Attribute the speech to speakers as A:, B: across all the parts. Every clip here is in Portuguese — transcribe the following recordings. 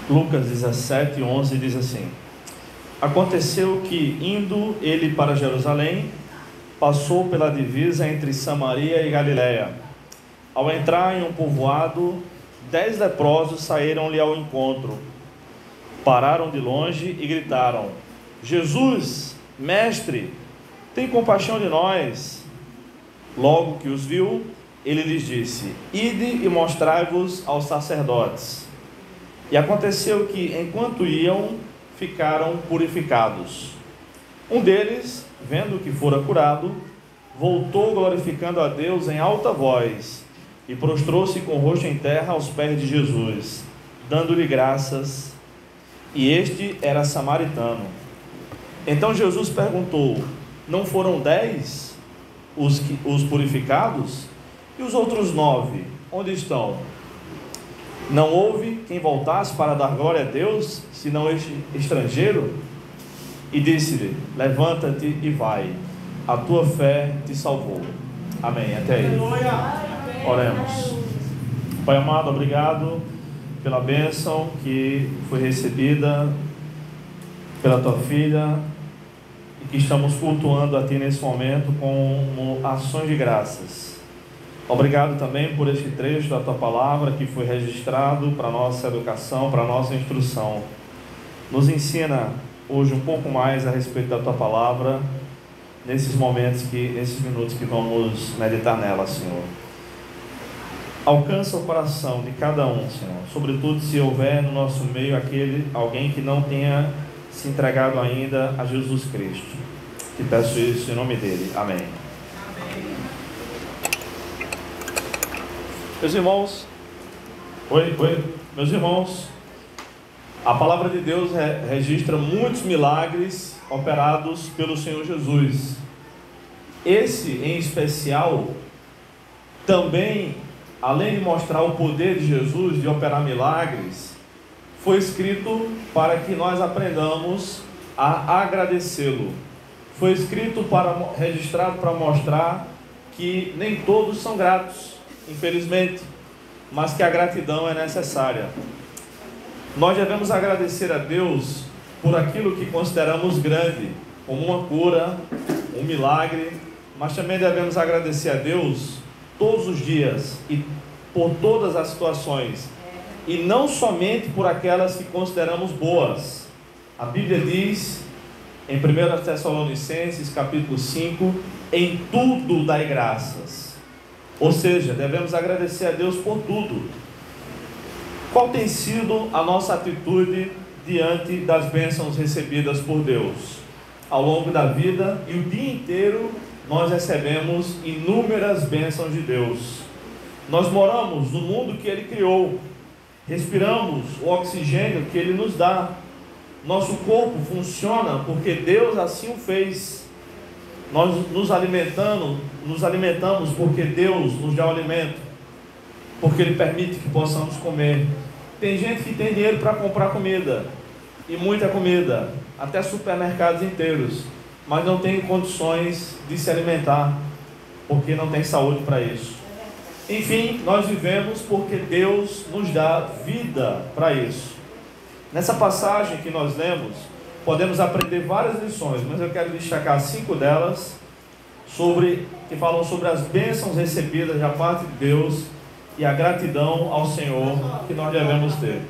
A: Lucas 17, 11 diz assim: Aconteceu que, indo ele para Jerusalém, passou pela divisa entre Samaria e Galiléia. Ao entrar em um povoado, 10 leprosos saíram-lhe ao encontro. Pararam de longe e gritaram: Jesus, mestre, tem compaixão de nós. Logo que os viu, ele lhes disse: Ide e mostrai-vos aos sacerdotes. E aconteceu que, enquanto iam, ficaram purificados. Um deles, vendo que fora curado, voltou glorificando a Deus em alta voz, e prostrou-se com o rosto em terra aos pés de Jesus, dando-lhe graças. E este era samaritano. Então Jesus perguntou: Não foram 10 os purificados? E os outros 9, onde estão? Não houve quem voltasse para dar glória a Deus, senão este estrangeiro? E disse-lhe: Levanta-te e vai, a tua fé te salvou. Amém. Até aí. Oremos. Pai amado, obrigado pela bênção que foi recebida pela tua filha e que estamos cultuando a ti nesse momento com ações de graças. Obrigado também por este trecho da tua palavra que foi registrado para a nossa educação, para a nossa instrução. Nos ensina hoje um pouco mais a respeito da tua palavra, nesses minutos que vamos meditar nela, Senhor. Alcança o coração de cada um, Senhor, sobretudo se houver no nosso meio alguém que não tenha se entregado ainda a Jesus Cristo. Te peço isso em nome dele. Amém. Meus irmãos, meus irmãos, a palavra de Deus registra muitos milagres operados pelo Senhor Jesus. Esse, em especial, também, além de mostrar o poder de Jesus de operar milagres, foi escrito para que nós aprendamos a agradecê-lo. Foi escrito registrado para mostrar que nem todos são gratos, infelizmente, mas que a gratidão é necessária. Nós devemos agradecer a Deus por aquilo que consideramos grande, como uma cura, um milagre, mas também devemos agradecer a Deus todos os dias e por todas as situações, e não somente por aquelas que consideramos boas. A Bíblia diz em 1 Tessalonicenses capítulo 5: em tudo dai graças. Ou seja, devemos agradecer a Deus por tudo. Qual tem sido a nossa atitude diante das bênçãos recebidas por Deus? Ao longo da vida e o dia inteiro nós recebemos inúmeras bênçãos de Deus. Nós moramos no mundo que Ele criou, respiramos o oxigênio que Ele nos dá. Nosso corpo funciona porque Deus assim o fez. Nós nos alimentamos porque Deus nos dá o alimento, porque Ele permite que possamos comer. Tem gente que tem dinheiro para comprar comida, e muita comida, até supermercados inteiros, mas não tem condições de se alimentar, porque não tem saúde para isso. Enfim, nós vivemos porque Deus nos dá vida para isso. Nessa passagem que nós lemos, podemos aprender várias lições, mas eu quero destacar 5 delas, que falam sobre as bênçãos recebidas da parte de Deus e a gratidão ao Senhor que nós devemos ter.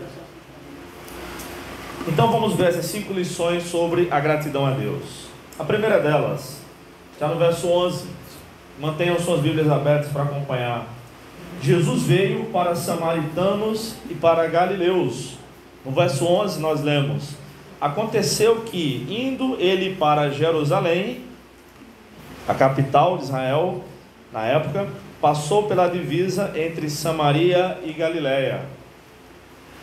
A: Então vamos ver essas 5 lições sobre a gratidão a Deus. A primeira delas está no verso 11. Mantenham suas Bíblias abertas para acompanhar. Jesus veio para samaritanos e para galileus. No verso 11 nós lemos: Aconteceu que, indo ele para Jerusalém, a capital de Israel, na época, passou pela divisa entre Samaria e Galiléia.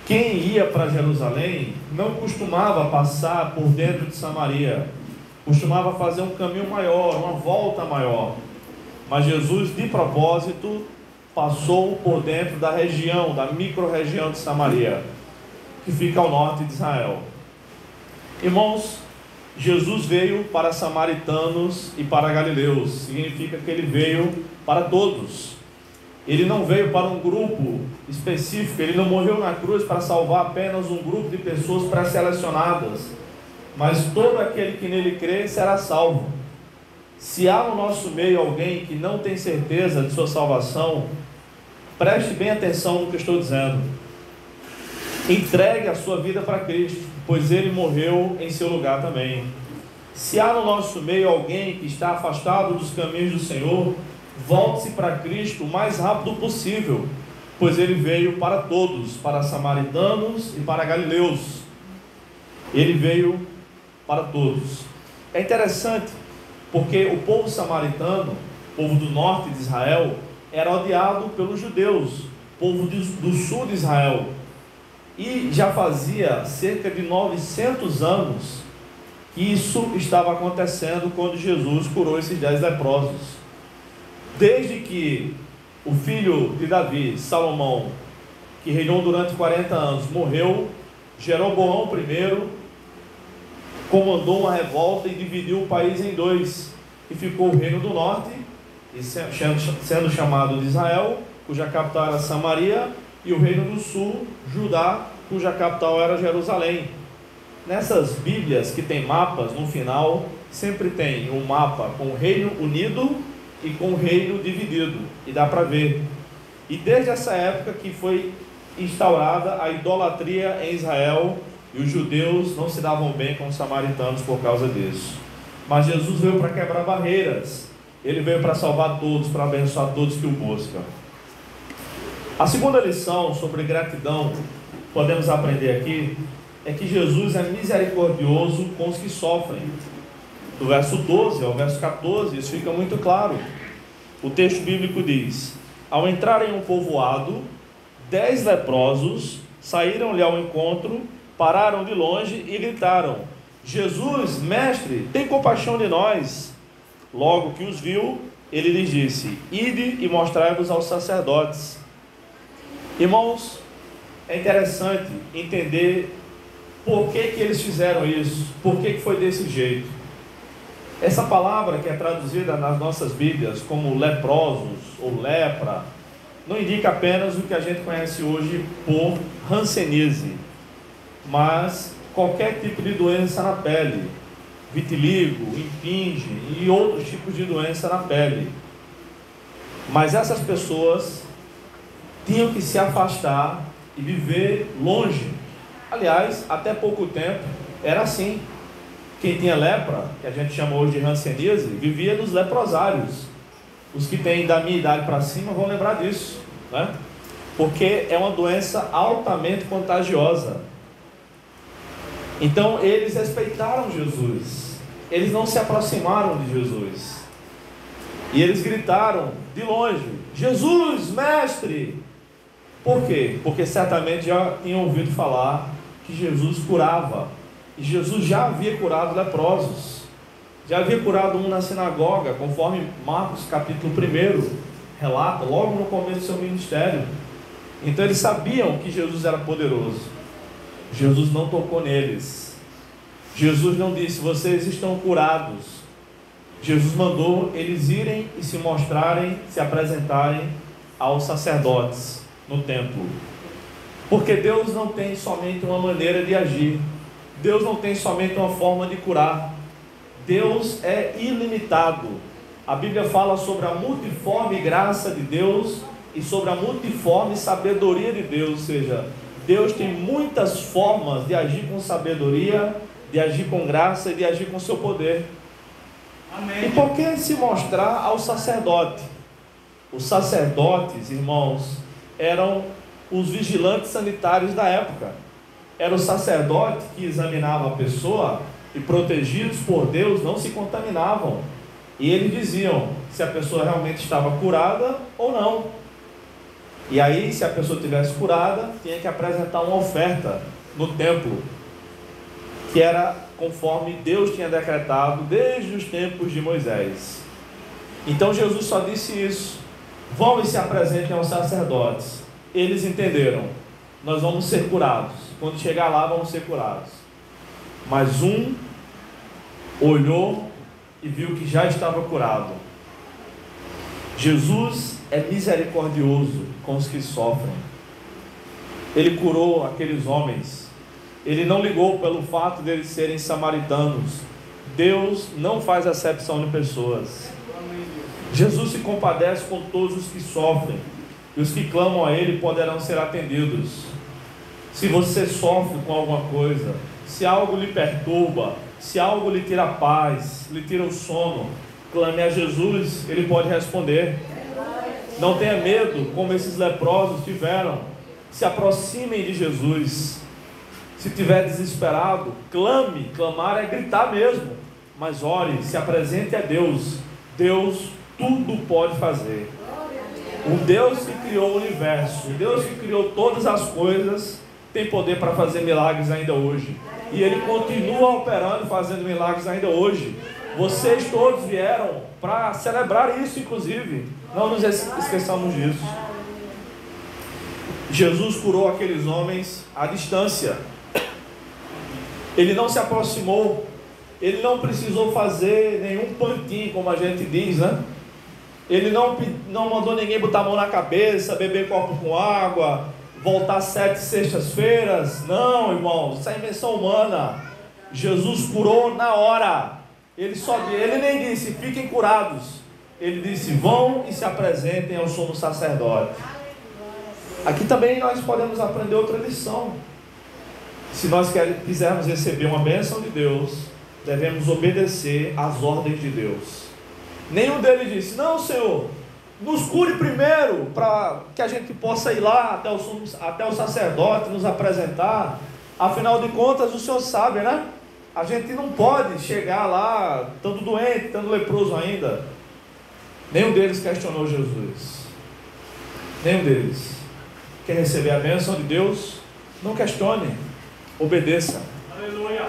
A: Quem ia para Jerusalém não costumava passar por dentro de Samaria, costumava fazer um caminho maior, uma volta maior. Mas Jesus, de propósito, passou por dentro da região, da micro-região de Samaria, que fica ao norte de Israel. Irmãos, Jesus veio para samaritanos e para galileus. Significa que Ele veio para todos. Ele não veio para um grupo específico, ele não morreu na cruz para salvar apenas um grupo de pessoas pré-selecionadas, mas todo aquele que nele crê será salvo. Se há no nosso meio alguém que não tem certeza de sua salvação, preste bem atenção no que eu estou dizendo. Entregue a sua vida para Cristo, pois Ele morreu em seu lugar também. Se há no nosso meio alguém que está afastado dos caminhos do Senhor, volte-se para Cristo o mais rápido possível, pois Ele veio para todos, para samaritanos e para galileus. Ele veio para todos. É interessante, porque o povo samaritano, o povo do norte de Israel, era odiado pelos judeus, povo do sul de Israel. E já fazia cerca de 900 anos que isso estava acontecendo quando Jesus curou esses 10 leprosos. Desde que o filho de Davi, Salomão, que reinou durante 40 anos, morreu, Jeroboão I comandou uma revolta e dividiu o país em dois, e ficou o reino do norte, sendo chamado de Israel, cuja capital era Samaria, e o reino do sul, Judá, cuja capital era Jerusalém. Nessas Bíblias que tem mapas, no final sempre tem um mapa com o reino unido e com o reino dividido, e dá para ver. E desde essa época que foi instaurada a idolatria em Israel, e os judeus não se davam bem com os samaritanos por causa disso. Mas Jesus veio para quebrar barreiras, Ele veio para salvar todos, para abençoar todos que o buscam. A segunda lição sobre gratidão, podemos aprender aqui, é que Jesus é misericordioso com os que sofrem. Do verso 12 ao verso 14, isso fica muito claro. O texto bíblico diz: ao entrarem em um povoado, 10 leprosos saíram-lhe ao encontro, pararam de longe e gritaram: Jesus, mestre, tem compaixão de nós. Logo que os viu, ele lhes disse: ide e mostrai-vos aos sacerdotes. Irmãos, é interessante entender por que eles fizeram isso, por que foi desse jeito. Essa palavra que é traduzida nas nossas Bíblias como leprosos ou lepra, não indica apenas o que a gente conhece hoje por hanseníase, mas qualquer tipo de doença na pele, vitiligo, impinge e outros tipos de doença na pele. Mas essas pessoas tinham que se afastar e viver longe. Aliás, até pouco tempo era assim. Quem tinha lepra, que a gente chama hoje de hanseníase, vivia nos leprosários. Os que têm da minha idade para cima vão lembrar disso, né? Porque é uma doença altamente contagiosa. Então eles respeitaram Jesus, eles não se aproximaram de Jesus, e eles gritaram de longe: Jesus, mestre! Por quê? Porque certamente já tinham ouvido falar que Jesus curava, e Jesus já havia curado leprosos, já havia curado um na sinagoga, conforme Marcos capítulo 1 relata, logo no começo do seu ministério. Então eles sabiam que Jesus era poderoso. Jesus não tocou neles, Jesus não disse: vocês estão curados. Jesus mandou eles irem e se mostrarem, se apresentarem aos sacerdotes no templo. Porque Deus não tem somente uma maneira de agir, Deus não tem somente uma forma de curar, Deus é ilimitado. A Bíblia fala sobre a multiforme graça de Deus e sobre a multiforme sabedoria de Deus, ou seja, Deus tem muitas formas de agir com sabedoria, de agir com graça e de agir com seu poder. Amém. E por que se mostrar ao sacerdote? Os sacerdotes, irmãos, eram os vigilantes sanitários da época. Era o sacerdote que examinava a pessoa e, protegidos por Deus, não se contaminavam. E eles diziam se a pessoa realmente estava curada ou não. E aí, se a pessoa tivesse curada, tinha que apresentar uma oferta no templo, que era conforme Deus tinha decretado desde os tempos de Moisés. Então Jesus só disse isso: vão e se apresentem aos sacerdotes. Eles entenderam: nós vamos ser curados, quando chegar lá vamos ser curados. Mas um olhou e viu que já estava curado. Jesus é misericordioso com os que sofrem. Ele curou aqueles homens. Ele não ligou pelo fato de eles serem samaritanos. Deus não faz acepção de pessoas. Jesus se compadece com todos os que sofrem, e os que clamam a Ele poderão ser atendidos. Se você sofre com alguma coisa, se algo lhe perturba, se algo lhe tira a paz, lhe tira o sono, clame a Jesus, Ele pode responder. Não tenha medo, como esses leprosos tiveram. Se aproximem de Jesus. Se estiver desesperado, clame. Clamar é gritar mesmo, mas ore, se apresente a Deus. Deus tudo pode fazer. O Deus que criou o universo, o Deus que criou todas as coisas, tem poder para fazer milagres ainda hoje. E Ele continua operando, fazendo milagres ainda hoje. Vocês todos vieram para celebrar isso, inclusive. Não nos esqueçamos disso. Jesus curou aqueles homens à distância. Ele não se aproximou. Ele não precisou fazer nenhum pantinho, como a gente diz, né? Ele não mandou ninguém botar a mão na cabeça, beber copo com água, voltar 7 sextas-feiras. Não, irmãos, isso é invenção humana. Jesus curou na hora. Ele nem disse, fiquem curados. Ele disse, vão e se apresentem ao sumo sacerdote. Aqui também nós podemos aprender outra lição. Se nós quisermos receber uma bênção de Deus, devemos obedecer às ordens de Deus. Nenhum deles disse, não, Senhor, nos cure primeiro, para que a gente possa ir lá até o sacerdote, nos apresentar. Afinal de contas, o Senhor sabe, né? A gente não pode chegar lá, estando doente, estando leproso ainda. Nenhum deles questionou Jesus. Nenhum deles. Quer receber a bênção de Deus? Não questione, obedeça. Aleluia.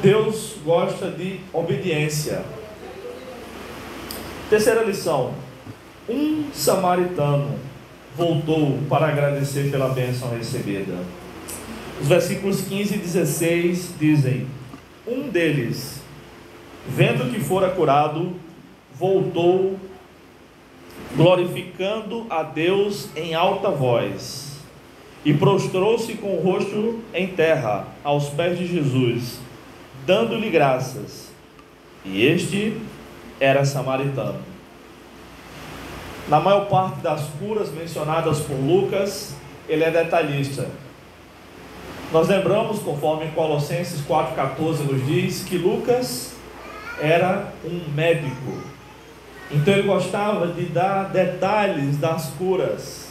A: Deus gosta de obediência. Terceira lição. Um samaritano voltou para agradecer pela bênção recebida. Os versículos 15 e 16 dizem: um deles, vendo que fora curado, voltou, glorificando a Deus em alta voz, e prostrou-se com o rosto em terra, aos pés de Jesus, dando-lhe graças. E este era samaritano. Na maior parte das curas mencionadas por Lucas, ele é detalhista. Nós lembramos, conforme Colossenses 4,14 nos diz, que Lucas era um médico. Então ele gostava de dar detalhes das curas.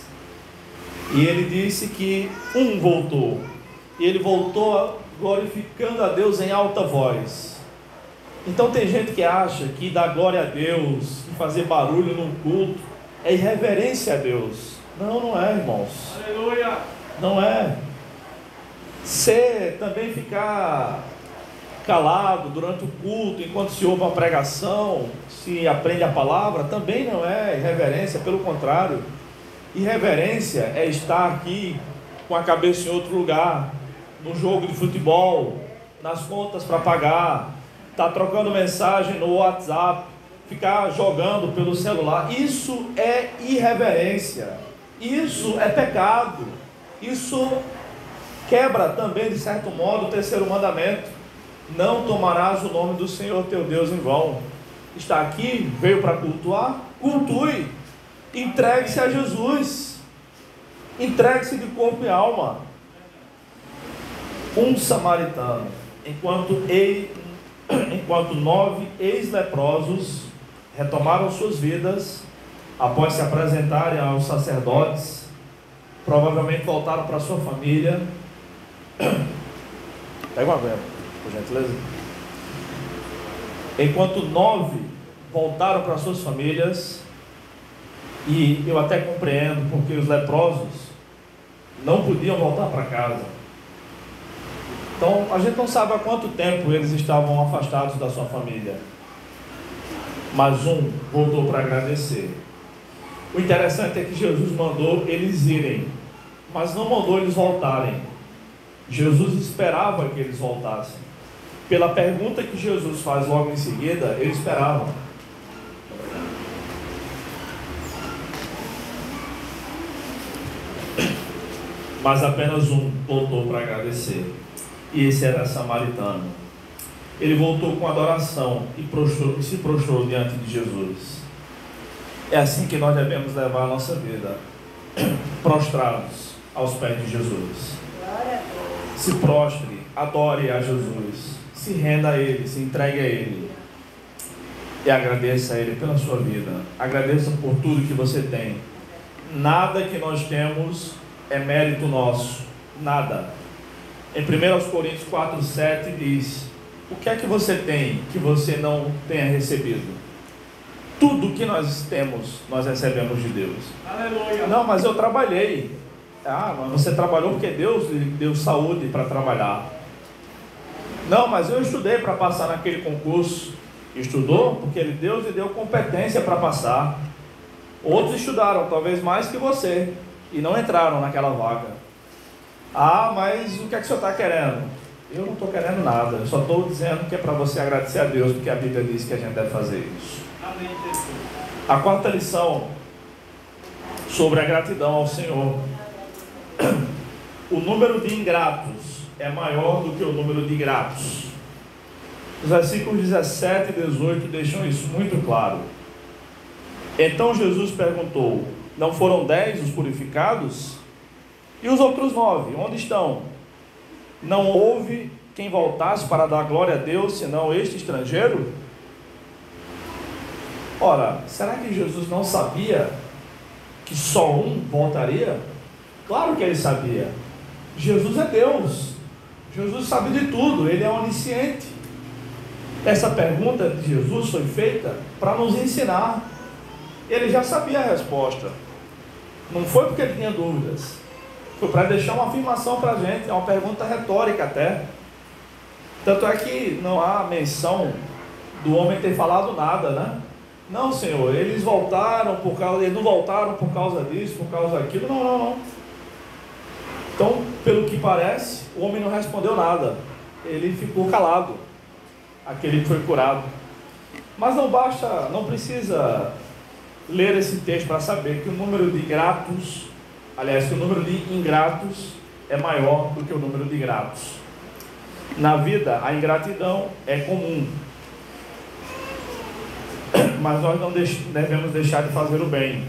A: E ele disse que um voltou. E ele voltou glorificando a Deus em alta voz. Então tem gente que acha que dar glória a Deus, que fazer barulho num culto, é irreverência a Deus. Não, não é, irmãos. Aleluia! Não é. Você também ficar calado durante o culto, enquanto se ouve uma pregação, se aprende a palavra, também não é irreverência, pelo contrário. Irreverência é estar aqui com a cabeça em outro lugar, no jogo de futebol, nas contas para pagar, estar trocando mensagem no WhatsApp, ficar jogando pelo celular. Isso é irreverência, isso é pecado, isso quebra também, de certo modo, o terceiro mandamento: não tomarás o nome do Senhor teu Deus em vão. Está aqui, veio para cultuar, cultue, entregue-se a Jesus, entregue-se de corpo e alma. Um samaritano, enquanto 9 ex-leprosos retomaram suas vidas, após se apresentarem aos sacerdotes, provavelmente voltaram para sua família. Pega uma água, por gentileza. Enquanto 9 voltaram para suas famílias, e eu até compreendo, porque os leprosos não podiam voltar para casa. Então a gente não sabe há quanto tempo eles estavam afastados da sua família, mas um voltou para agradecer. O interessante é que Jesus mandou eles irem, mas não mandou eles voltarem. Jesus esperava que eles voltassem. Pela pergunta que Jesus faz logo em seguida, eles esperavam. mas apenas um voltou para agradecer, e esse era samaritano. Ele voltou com adoração e se prostrou diante de Jesus. É assim que nós devemos levar a nossa vida, prostrados aos pés de Jesus. Se prostre, adore a Jesus, se renda a Ele, se entregue a Ele e agradeça a Ele pela sua vida. Agradeça por tudo que você tem. Nada que nós temos é mérito nosso, nada. Em 1 Coríntios 4:7 diz: o que é que você tem que você não tenha recebido? Tudo que nós temos, nós recebemos de Deus. Aleluia. Não, mas eu trabalhei. Mas você trabalhou porque Deus lhe deu saúde para trabalhar. Não, mas eu estudei para passar naquele concurso. Estudou porque Deus lhe deu competência para passar. Outros estudaram, talvez mais que você, e não entraram naquela vaga. Mas o que é que o senhor está querendo? Eu não estou querendo nada, eu só estou dizendo que é para você agradecer a Deus, porque a Bíblia diz que a gente deve fazer isso. Amém. A quarta lição sobre a gratidão ao Senhor. O número de ingratos é maior do que o número de gratos. Os versículos 17 e 18 deixam isso muito claro. Então Jesus perguntou: não foram 10 os purificados? E os outros 9, onde estão? Não houve quem voltasse para dar glória a Deus, senão este estrangeiro? Ora, será que Jesus não sabia que só um voltaria? Claro que ele sabia. Jesus é Deus. Jesus sabe de tudo, ele é onisciente. Essa pergunta de Jesus foi feita para nos ensinar. Ele já sabia a resposta. Não foi porque ele tinha dúvidas. Foi para deixar uma afirmação para a gente. É uma pergunta retórica até. Tanto é que não há menção do homem ter falado nada, né? Não, Senhor, eles não voltaram por causa disso, por causa daquilo. Não. Então, pelo que parece, o homem não respondeu nada. Ele ficou calado. Aquele que foi curado. Mas não precisa ler esse texto para saber que o número de gratos, que o número de ingratos é maior do que o número de gratos. Na vida, a ingratidão é comum, mas nós não devemos deixar de fazer o bem.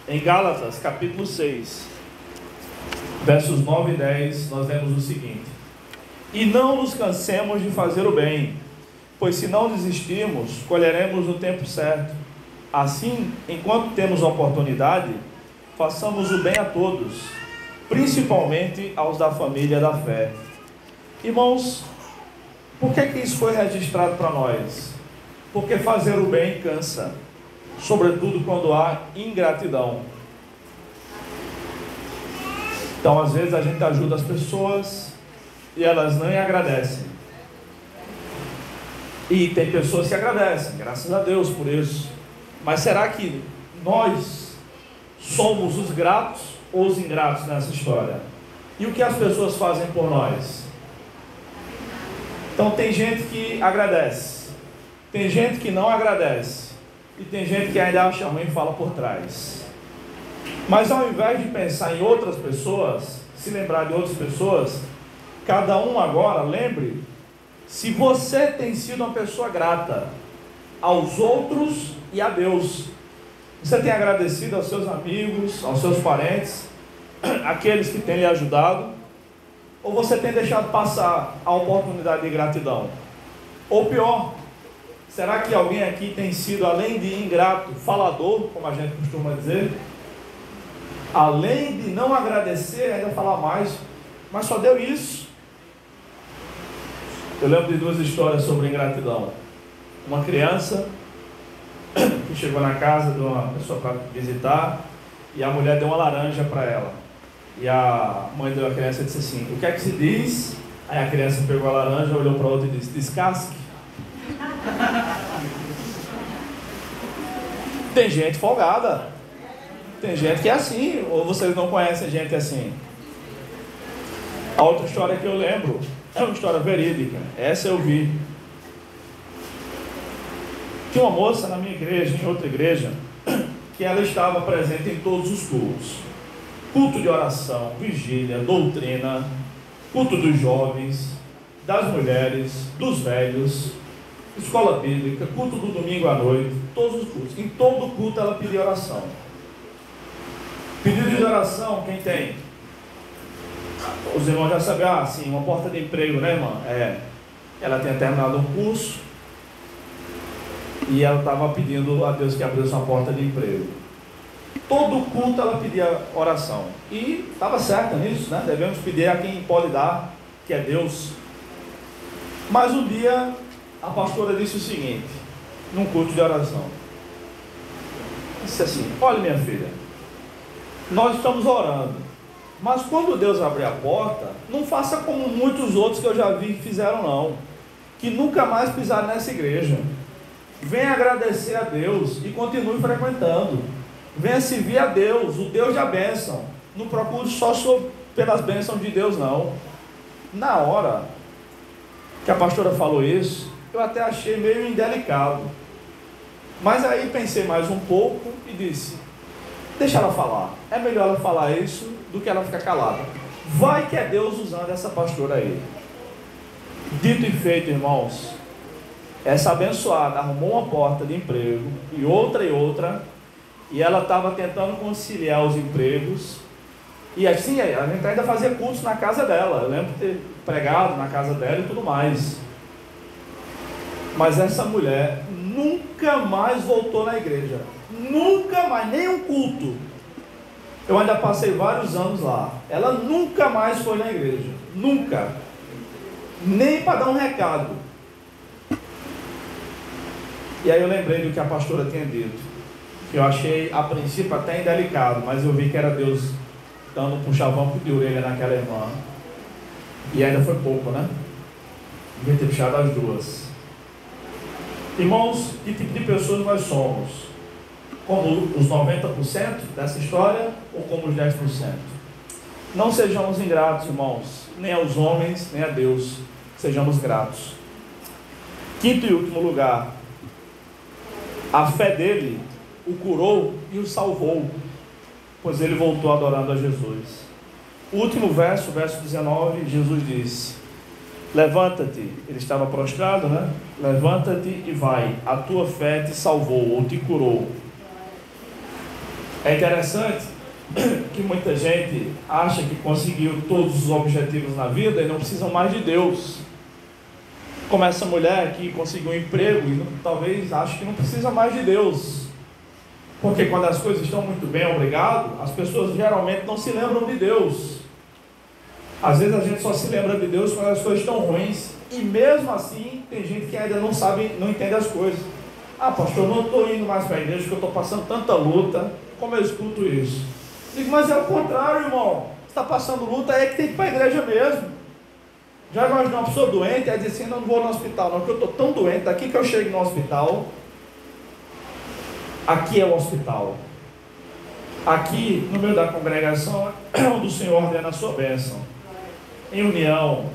A: Em Gálatas, capítulo 6, versos 9 e 10, nós lemos o seguinte: e não nos cansemos de fazer o bem, pois se não desistirmos, colheremos no tempo certo. Assim, enquanto temos oportunidade, façamos o bem a todos, principalmente aos da família da fé. Irmãos, por que isso foi registrado para nós? Porque fazer o bem cansa, sobretudo quando há ingratidão. Então, às vezes a gente ajuda as pessoas e elas nem agradecem. E tem pessoas que agradecem, graças a Deus por isso. Mas será que nós somos os gratos ou os ingratos nessa história? E o que as pessoas fazem por nós? Então tem gente que agradece, tem gente que não agradece, e tem gente que ainda acha ruim e fala por trás. Mas ao invés de pensar em outras pessoas, se lembrar de outras pessoas, cada um agora lembre se você tem sido uma pessoa grata aos outros e a Deus. Você tem agradecido aos seus amigos, aos seus parentes, aqueles que têm lhe ajudado? Ou você tem deixado passar a oportunidade de gratidão? Ou pior, será que alguém aqui tem sido, além de ingrato, falador, como a gente costuma dizer? Além de não agradecer, ainda falar mais, mas só deu isso. Eu lembro de duas histórias sobre ingratidão. Uma criança que chegou na casa de uma pessoa para visitar, e a mulher deu uma laranja para ela. E a mãe da criança disse assim: o que é que se diz? Aí a criança pegou a laranja, olhou para a outra e disse: descasque. Tem gente folgada. Tem gente que é assim. Ou vocês não conhecem gente assim? A outra história que eu lembro é uma história verídica. Essa eu vi. Tinha uma moça na minha igreja, em outra igreja, que ela estava presente em todos os cultos. culto de oração, vigília, doutrina, culto dos jovens, das mulheres, dos velhos, escola bíblica, culto do domingo à noite, todos os cultos. Em todo culto ela pedia oração. Pedido de oração, quem tem? Os irmãos já sabem, sim, uma porta de emprego, né, irmã? Ela tinha terminado um curso e ela estava pedindo a Deus que abrisse uma porta de emprego. Todo culto ela pedia oração. E estava certa nisso, né? Devemos pedir a quem pode dar, que é Deus. Mas um dia a pastora disse o seguinte, num culto de oração. Disse assim: olha, minha filha, nós estamos orando, mas quando Deus abrir a porta, não faça como muitos outros que eu já vi que fizeram, não, que nunca mais pisaram nessa igreja. Venha agradecer a Deus e continue frequentando. Venha servir a Deus, o Deus da bênção. Não procure só pelas bênçãos de Deus, não. Na hora que a pastora falou isso, eu até achei meio indelicado, mas aí pensei mais um pouco e disse: deixa ela falar, é melhor ela falar isso do que ela ficar calada. Vai que é Deus usando essa pastora aí. Dito e feito, irmãos, essa abençoada arrumou uma porta de emprego e outra, e ela estava tentando conciliar os empregos, e assim, a gente ainda fazia cursos na casa dela. Eu lembro de ter pregado na casa dela e tudo mais. Mas essa mulher nunca mais voltou na igreja. Nunca mais, nem um culto. Eu ainda passei vários anos lá. Ela nunca mais foi na igreja. Nunca. Nem para dar um recado. E aí eu lembrei do que a pastora tinha dito, que eu achei a princípio até indelicado, mas eu vi que era Deus dando um puxavão de orelha naquela irmã. E ainda foi pouco, né? Devia ter puxado as duas. Irmãos, que tipo de pessoas nós somos? Como os 90% dessa história ou como os 10%? Não sejamos ingratos, irmãos, nem aos homens, nem a Deus. Sejamos gratos. Quinto e último lugar, a fé dele o curou e o salvou, pois ele voltou adorando a Jesus. O último verso, verso 19, Jesus disse: levanta-te, ele estava prostrado, né? Levanta-te e vai, a tua fé te salvou ou te curou. É interessante que muita gente acha que conseguiu todos os objetivos na vida e não precisam mais de Deus. Como essa mulher que conseguiu um emprego e talvez ache que não precisa mais de Deus, porque quando as coisas estão muito bem, obrigado, as pessoas geralmente não se lembram de Deus. Às vezes a gente só se lembra de Deus quando as coisas estão ruins, e mesmo assim tem gente que ainda não sabe, não entende as coisas. Ah, pastor, não estou indo mais para a igreja porque eu estou passando tanta luta. Como eu escuto isso? Digo, mas é o contrário, irmão. Você está passando luta, é que tem que ir para a igreja mesmo. Já imaginou uma pessoa doente, aí diz assim: não vou no hospital não, porque eu estou tão doente, daqui que eu chego no hospital. Aqui é o hospital. Aqui, no meio da congregação, é onde o Senhor ordena a sua bênção. Em união,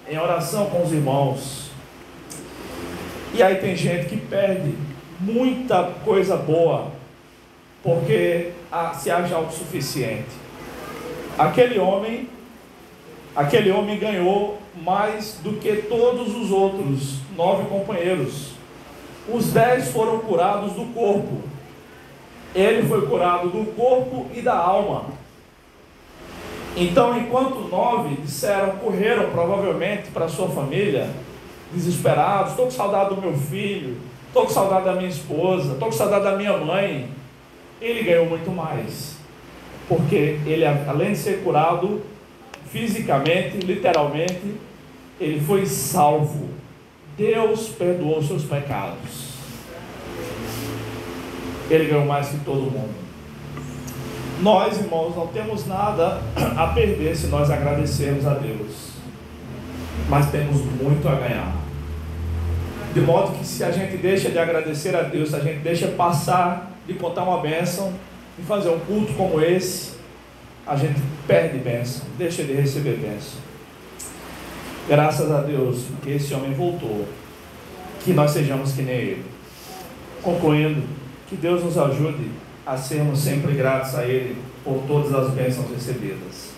A: em oração com os irmãos. E aí tem gente que perde muita coisa boa, porque se acha autossuficiente. Aquele homem ganhou mais do que todos os outros 9 companheiros. Os 10 foram curados do corpo. Ele foi curado do corpo e da alma. Então, enquanto 9 correram provavelmente para a sua família, desesperados: estou com saudade do meu filho, estou com saudade da minha esposa, estou com saudade da minha mãe, ele ganhou muito mais, porque ele, além de ser curado fisicamente, literalmente, ele foi salvo. Deus perdoou seus pecados. Ele ganhou mais que todo mundo. Nós, irmãos, não temos nada a perder se nós agradecermos a Deus, mas temos muito a ganhar. De modo que, se a gente deixa de agradecer a Deus, se a gente deixa passar de contar uma bênção e fazer um culto como esse, a gente perde bênção, deixa de receber bênção. Graças a Deus que esse homem voltou, que nós sejamos que nem ele. Concluindo, que Deus nos ajude a sermos sempre gratos a Ele por todas as bênçãos recebidas.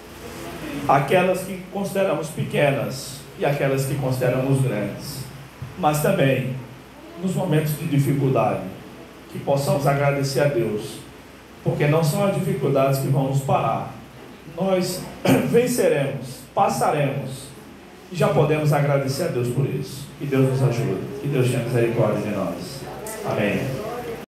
A: Aquelas que consideramos pequenas e aquelas que consideramos grandes. Mas também, nos momentos de dificuldade, que possamos agradecer a Deus, porque não são as dificuldades que vão nos parar. Nós venceremos, passaremos, e já podemos agradecer a Deus por isso. Que Deus nos ajude, que Deus tenha misericórdia de nós. Amém.